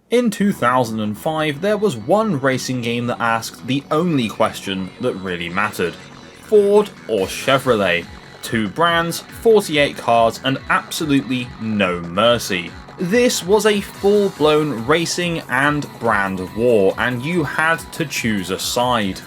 In 2005, there was one racing game that asked the only question that really mattered: Ford or Chevrolet? Two brands, 48 cars, and absolutely no mercy. This was a full-blown racing and brand war, and you had to choose a side.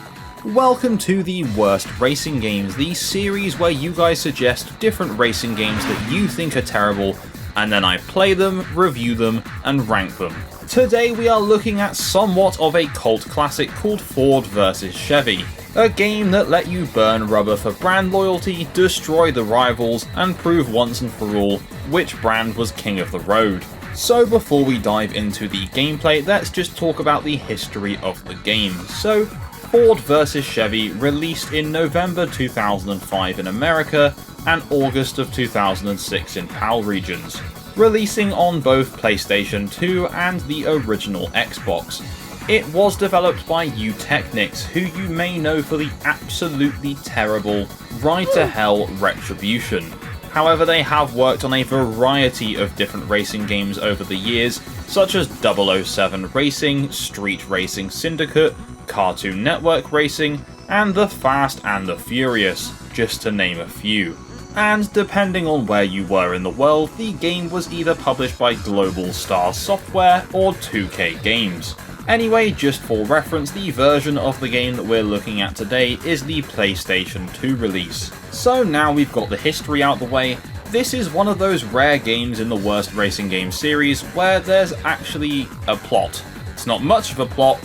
Welcome to the Worst Racing Games, the series where you guys suggest different racing games that you think are terrible, and then I play them, review them, and rank them. Today we are looking at somewhat of a cult classic called Ford vs Chevy, a game that let you burn rubber for brand loyalty, destroy the rivals, and prove once and for all which brand was king of the road. So before we dive into the gameplay, let's just talk about the history of the game. So Ford vs Chevy released in November 2005 in America and August of 2006 in PAL regions, releasing on both PlayStation 2 and the original Xbox. It was developed by Technics, who you may know for the absolutely terrible Ride to Hell Retribution. However, they have worked on a variety of different racing games over the years, such as 007 Racing, Street Racing Syndicate, Cartoon Network Racing, and The Fast and the Furious, just to name a few. And depending on where you were in the world, the game was either published by Global Star Software or 2K Games. Anyway, just for reference, the version of the game that we're looking at today is the PlayStation 2 release. So now we've got the history out the way, this is one of those rare games in the Worst Racing Game series where there's actually a plot. It's not much of a plot,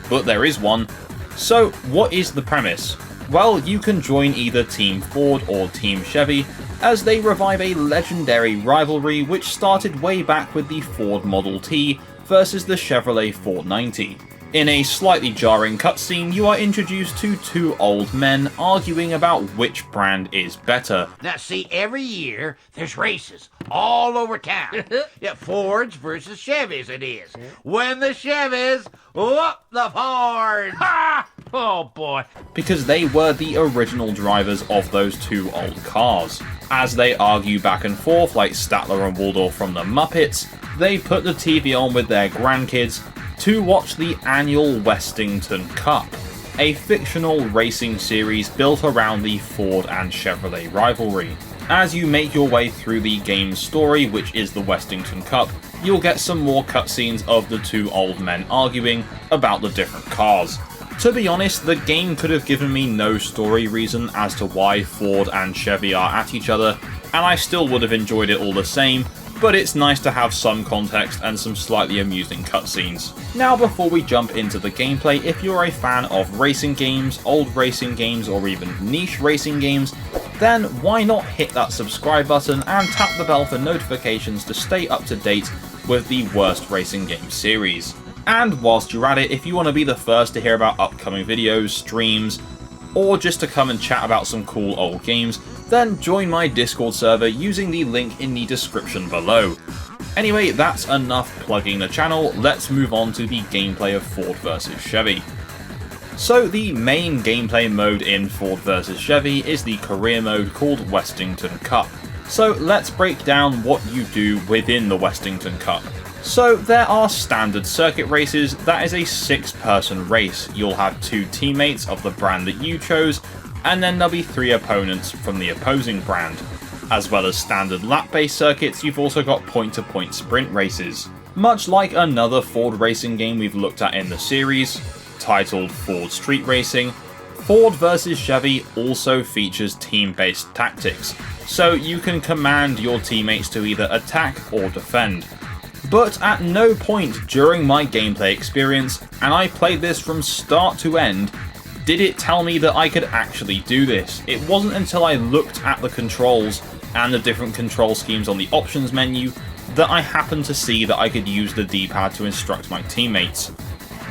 but there is one. So what is the premise? Well, you can join either Team Ford or Team Chevy as they revive a legendary rivalry which started way back with the Ford Model T versus the Chevrolet 490. In a slightly jarring cutscene, you are introduced to two old men arguing about which brand is better. Now see, every year there's races all over town. Yeah, Fords versus Chevys it is. When the Chevys whoop the Fords. Ha! Oh boy. Because they were the original drivers of those two old cars. As they argue back and forth like Statler and Waldorf from the Muppets, they put the TV on with their grandkids to watch the annual Westington Cup, a fictional racing series built around the Ford and Chevrolet rivalry. As you make your way through the game's story, which is the Westington Cup, you'll get some more cutscenes of the two old men arguing about the different cars. To be honest, the game could have given me no story reason as to why Ford and Chevy are at each other, and I still would have enjoyed it all the same, but it's nice to have some context and some slightly amusing cutscenes. Now before we jump into the gameplay, if you're a fan of racing games, old racing games, or even niche racing games, then why not hit that subscribe button and tap the bell for notifications to stay up to date with the Worst Racing Games series. And whilst you're at it, if you want to be the first to hear about upcoming videos, streams, or just to come and chat about some cool old games, then join my Discord server using the link in the description below. Anyway, that's enough plugging the channel, let's move on to the gameplay of Ford vs Chevy. So the main gameplay mode in Ford vs Chevy is the career mode called Westington Cup. So let's break down what you do within the Westington Cup. So there are standard circuit races, that is a 6-person race. You'll have 2 teammates of the brand that you chose, and then there'll be 3 opponents from the opposing brand. As well as standard lap-based circuits, you've also got point-to-point sprint races. Much like another Ford racing game we've looked at in the series, titled Ford Street Racing, Ford vs Chevy also features team-based tactics, so you can command your teammates to either attack or defend. But at no point during my gameplay experience, and I played this from start to end, did it tell me that I could actually do this. It wasn't until I looked at the controls and the different control schemes on the options menu that I happened to see that I could use the D-pad to instruct my teammates.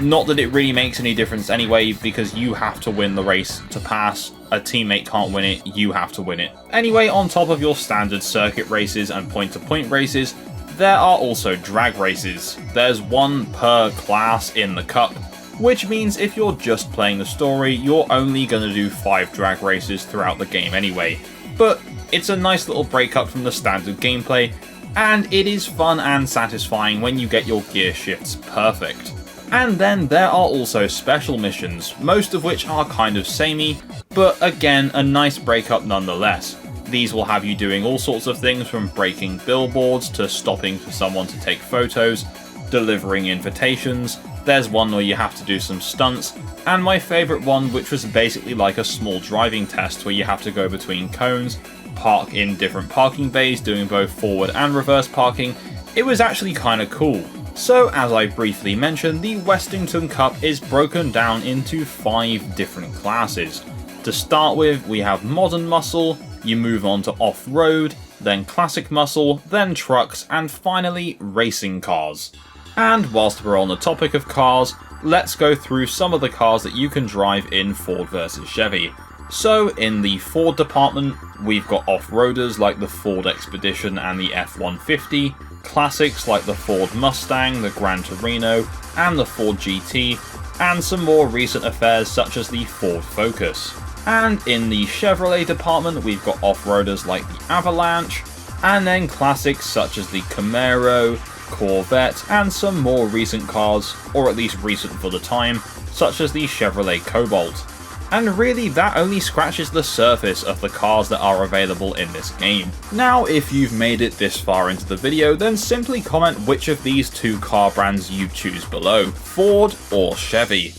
Not that it really makes any difference anyway, because you have to win the race to pass. A teammate can't win it, you have to win it. Anyway, on top of your standard circuit races and point-to-point races, there are also drag races. There's 1 per class in the cup, which means if you're just playing the story, you're only going to do 5 drag races throughout the game anyway. But it's a nice little break up from the standard gameplay, and it is fun and satisfying when you get your gear shifts perfect. And then there are also special missions, most of which are kind of samey, but again a nice breakup nonetheless. These will have you doing all sorts of things from breaking billboards to stopping for someone to take photos, delivering invitations. There's one where you have to do some stunts, and my favourite one, which was basically like a small driving test where you have to go between cones, park in different parking bays doing both forward and reverse parking. It was actually kinda cool. So as I briefly mentioned, the Westington Cup is broken down into 5 different classes. To start with, we have Modern Muscle, you move on to Off-Road, then Classic Muscle, then Trucks, and finally Racing Cars. And whilst we're on the topic of cars, let's go through some of the cars that you can drive in Ford vs Chevy. So in the Ford department, we've got off-roaders like the Ford Expedition and the F-150, classics like the Ford Mustang, the Gran Torino, and the Ford GT, and some more recent affairs such as the Ford Focus. And in the Chevrolet department, we've got off-roaders like the Avalanche, and then classics such as the Camaro, Corvette, and some more recent cars, or at least recent for the time, such as the Chevrolet Cobalt. And really, that only scratches the surface of the cars that are available in this game. Now, if you've made it this far into the video, then simply comment which of these 2 car brands you choose below, Ford or Chevy.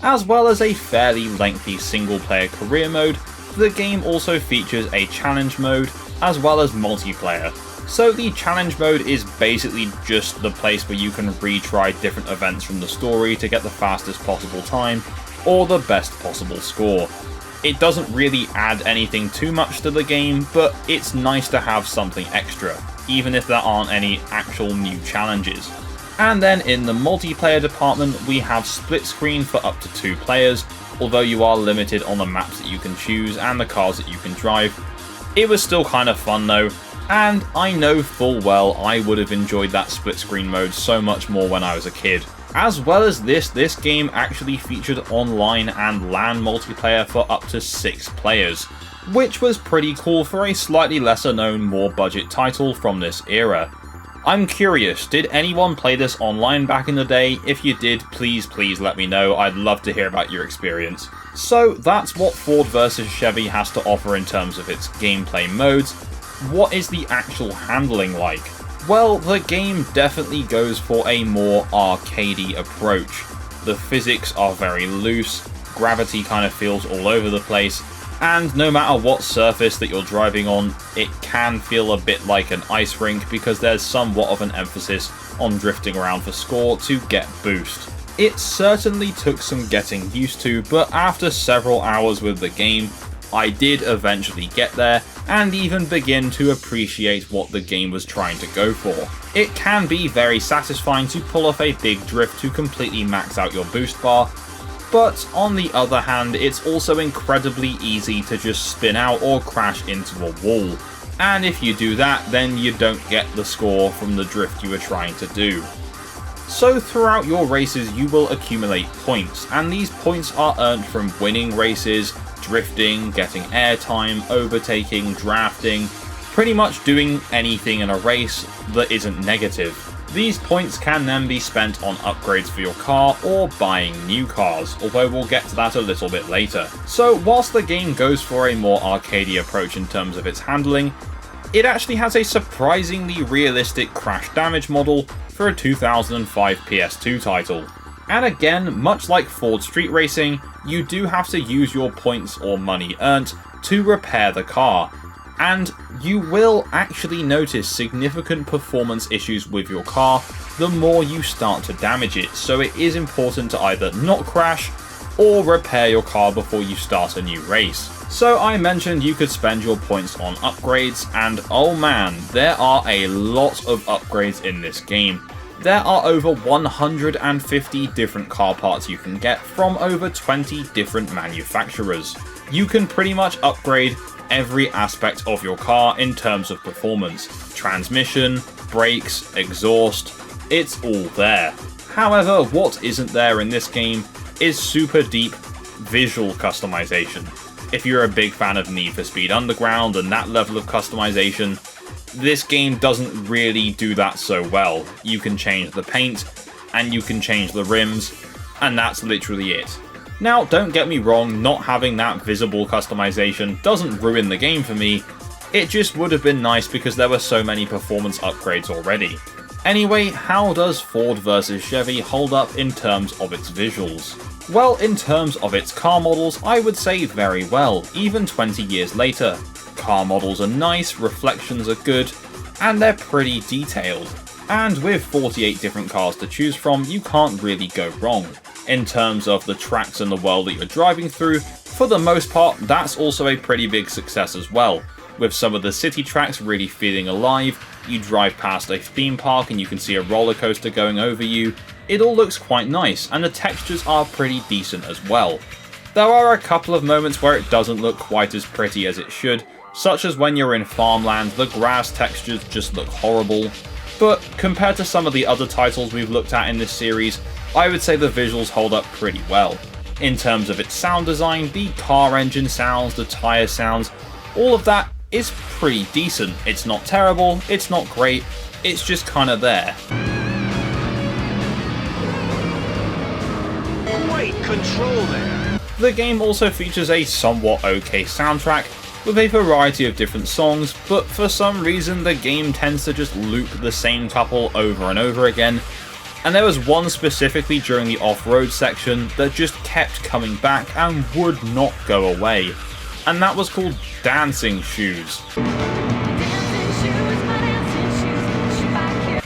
As well as a fairly lengthy single-player career mode, the game also features a challenge mode, as well as multiplayer. So the challenge mode is basically just the place where you can retry different events from the story to get the fastest possible time, or the best possible score. It doesn't really add anything too much to the game, but it's nice to have something extra, even if there aren't any actual new challenges. And then in the multiplayer department, we have split screen for up to 2 players, although you are limited on the maps that you can choose and the cars that you can drive. It was still kind of fun though, and I know full well I would have enjoyed that split screen mode so much more when I was a kid. As well as this game actually featured online and LAN multiplayer for up to 6 players, which was pretty cool for a slightly lesser known, more budget title from this era. I'm curious, did anyone play this online back in the day? If you did, please let me know, I'd love to hear about your experience. So that's what Ford vs Chevy has to offer in terms of its gameplay modes. What is the actual handling like? Well, the game definitely goes for a more arcadey approach. The physics are very loose, gravity kind of feels all over the place, and no matter what surface that you're driving on, it can feel a bit like an ice rink because there's somewhat of an emphasis on drifting around for score to get boost. It certainly took some getting used to, but after several hours with the game, I did eventually get there and even begin to appreciate what the game was trying to go for. It can be very satisfying to pull off a big drift to completely max out your boost bar, but on the other hand, it's also incredibly easy to just spin out or crash into a wall. And if you do that, then you don't get the score from the drift you were trying to do. So throughout your races you will accumulate points, and these points are earned from winning races, drifting, getting airtime, overtaking, drafting, pretty much doing anything in a race that isn't negative. These points can then be spent on upgrades for your car or buying new cars, although we'll get to that a little bit later. So whilst the game goes for a more arcadey approach in terms of its handling, it actually has a surprisingly realistic crash damage model for a 2005 PS2 title. And again, much like Ford Street Racing, you do have to use your points or money earned to repair the car. And you will actually notice significant performance issues with your car the more you start to damage it, so it is important to either not crash or repair your car before you start a new race. So I mentioned you could spend your points on upgrades, and oh man, there are a lot of upgrades in this game. There are over 150 different car parts you can get from over 20 different manufacturers. You can pretty much upgrade every aspect of your car in terms of performance. Transmission, brakes, exhaust, it's all there. However, what isn't there in this game is super deep visual customization. If you're a big fan of Need for Speed Underground and that level of customization, This game doesn't really do that so well. You can change the paint, and you can change the rims, and that's literally it. Now, don't get me wrong, not having that visible customization doesn't ruin the game for me, it just would have been nice because there were so many performance upgrades already. Anyway, how does Ford vs Chevy hold up in terms of its visuals? Well, in terms of its car models, I would say very well, even 20 years later. Car models are nice, reflections are good, and they're pretty detailed. And with 48 different cars to choose from, you can't really go wrong. In terms of the tracks and the world that you're driving through, for the most part, that's also a pretty big success as well. With some of the city tracks really feeling alive, you drive past a theme park and you can see a roller coaster going over you. It all looks quite nice, and the textures are pretty decent as well. There are a couple of moments where it doesn't look quite as pretty as it should, such as when you're in farmland, the grass textures just look horrible. But compared to some of the other titles we've looked at in this series, I would say the visuals hold up pretty well. In terms of its sound design, the car engine sounds, the tyre sounds, all of that is pretty decent. It's not terrible, it's not great, it's just kinda there. Great control there. The game also features a somewhat okay soundtrack, with a variety of different songs, but for some reason the game tends to just loop the same couple over and over again, and there was one specifically during the off-road section that just kept coming back and would not go away, and that was called Dancing Shoes.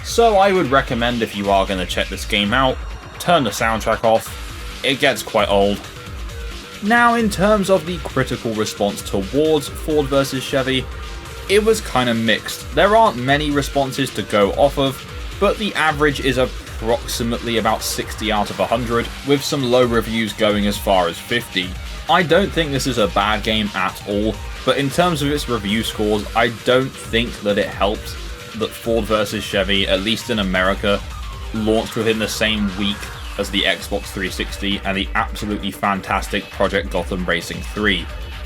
So I would recommend, if you are going to check this game out, turn the soundtrack off, it gets quite old. Now, in terms of the critical response towards Ford vs Chevy, it was kind of mixed. There aren't many responses to go off of, but the average is approximately about 60 out of 100, with some low reviews going as far as 50. I don't think this is a bad game at all, but in terms of its review scores, I don't think that it helps that Ford vs Chevy, at least in America, launched within the same week as the Xbox 360 and the absolutely fantastic Project Gotham Racing 3,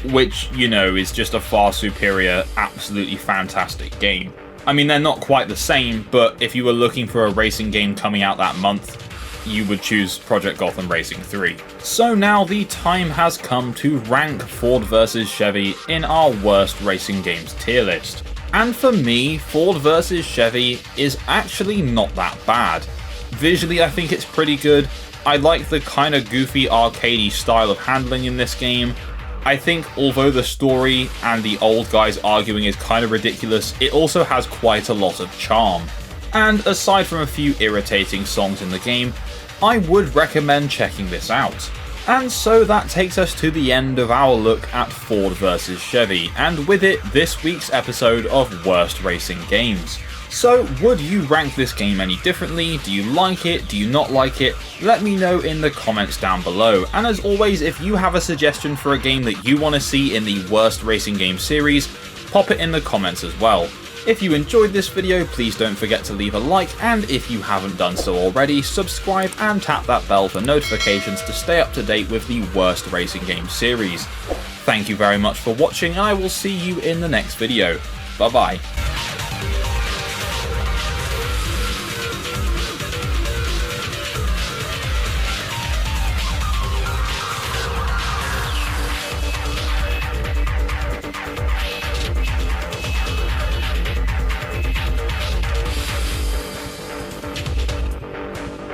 which, you know, is just a far superior, absolutely fantastic game. I mean, they're not quite the same, but if you were looking for a racing game coming out that month, you would choose Project Gotham Racing 3. So now the time has come to rank Ford vs Chevy in our worst racing games tier list. And for me, Ford vs Chevy is actually not that bad. Visually, I think it's pretty good. I like the kind of goofy arcadey style of handling in this game. I think although the story and the old guys arguing is kind of ridiculous, it also has quite a lot of charm. And aside from a few irritating songs in the game, I would recommend checking this out. And so that takes us to the end of our look at Ford vs Chevy, and with it, this week's episode of Worst Racing Games. So, would you rank this game any differently? Do you like it? Do you not like it? Let me know in the comments down below. And as always, if you have a suggestion for a game that you want to see in the Worst Racing Game series, pop it in the comments as well. If you enjoyed this video, please don't forget to leave a like, and if you haven't done so already, subscribe and tap that bell for notifications to stay up to date with the Worst Racing Game series. Thank you very much for watching, and I will see you in the next video. Bye bye.